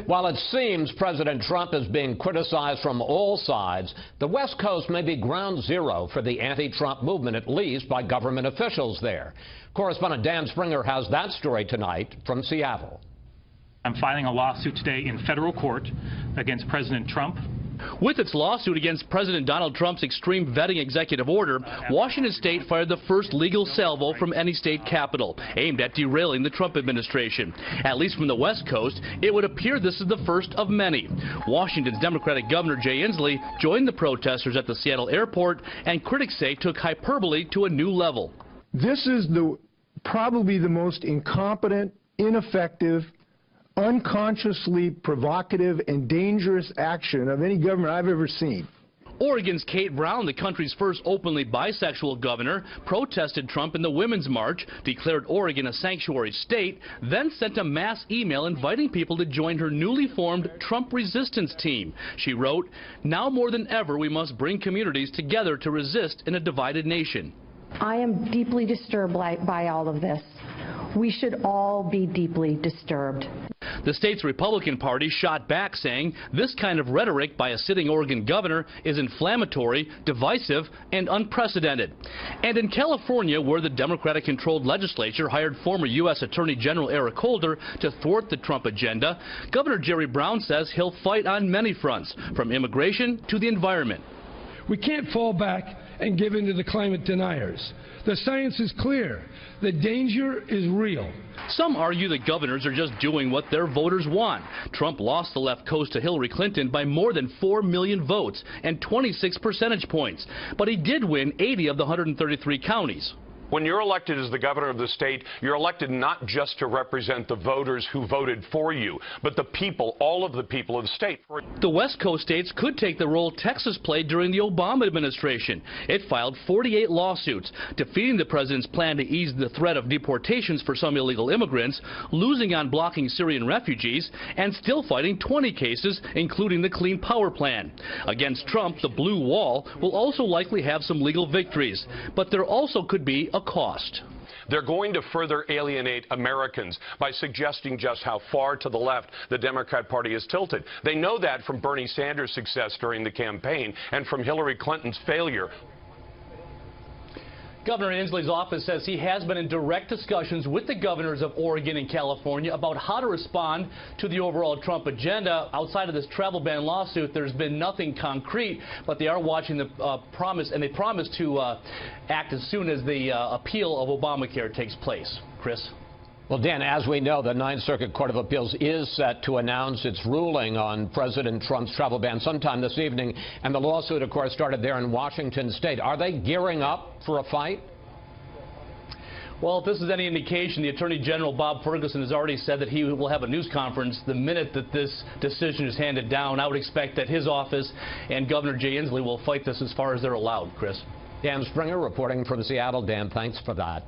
While it seems President Trump is being criticized from all sides, the West Coast may be ground zero for the anti-Trump movement, at least by government officials there. Correspondent Dan Springer has that story tonight from Seattle. I'm filing a lawsuit today in federal court against President Trump. With its lawsuit against President Donald Trump's extreme vetting executive order, Washington State fired the first legal salvo from any state capital, aimed at derailing the Trump administration. At least from the West Coast, it would appear this is the first of many. Washington's Democratic Governor Jay Inslee joined the protesters at the Seattle airport, and critics say took hyperbole to a new level. This is probably the most incompetent, ineffective, unconsciously provocative and dangerous action of any government I've ever seen. Oregon's Kate Brown, the country's first openly bisexual governor, protested Trump in the Women's March, declared Oregon a sanctuary state, then sent a mass email inviting people to join her newly formed Trump resistance team. She wrote, "Now more than ever, we must bring communities together to resist in a divided nation." I am deeply disturbed by all of this. We should all be deeply disturbed. The state's Republican Party shot back, saying this kind of rhetoric by a sitting Oregon governor is inflammatory, divisive, and unprecedented. And in California, where the Democratic-controlled legislature hired former U.S. Attorney General Eric Holder to thwart the Trump agenda, Governor Jerry Brown says he'll fight on many fronts, from immigration to the environment. We can't fall back and give in to the climate deniers. The science is clear. The danger is real. Some argue that governors are just doing what their voters want. Trump lost the left coast to Hillary Clinton by more than 4 million votes and 26 percentage points. But he did win 80 of the 133 counties. When you're elected as the governor of the state, you're elected not just to represent the voters who voted for you, but the people, all of the people of the state. The West Coast states could take the role Texas played during the Obama administration. It filed 48 lawsuits, defeating the president's plan to ease the threat of deportations for some illegal immigrants, losing on blocking Syrian refugees, and still fighting 20 cases, including the Clean Power Plan. Against Trump, the blue wall will also likely have some legal victories, but there also could be a cost. They're going to further alienate Americans by suggesting just how far to the left the Democrat Party is tilted. They know that from Bernie Sanders' success during the campaign and from Hillary Clinton's failure. Governor Inslee's office says he has been in direct discussions with the governors of Oregon and California about how to respond to the overall Trump agenda. Outside of this travel ban lawsuit, there's been nothing concrete, but they are watching the promise, and they promise to act as soon as the appeal of Obamacare takes place. Chris? Well, Dan, as we know, the Ninth Circuit Court of Appeals is set to announce its ruling on President Trump's travel ban sometime this evening, and the lawsuit, of course, started there in Washington State. Are they gearing up for a fight? Well, if this is any indication, the Attorney General, Bob Ferguson, has already said that he will have a news conference the minute that this decision is handed down. I would expect that his office and Governor Jay Inslee will fight this as far as they're allowed. Chris? Dan Springer reporting from Seattle. Dan, thanks for that.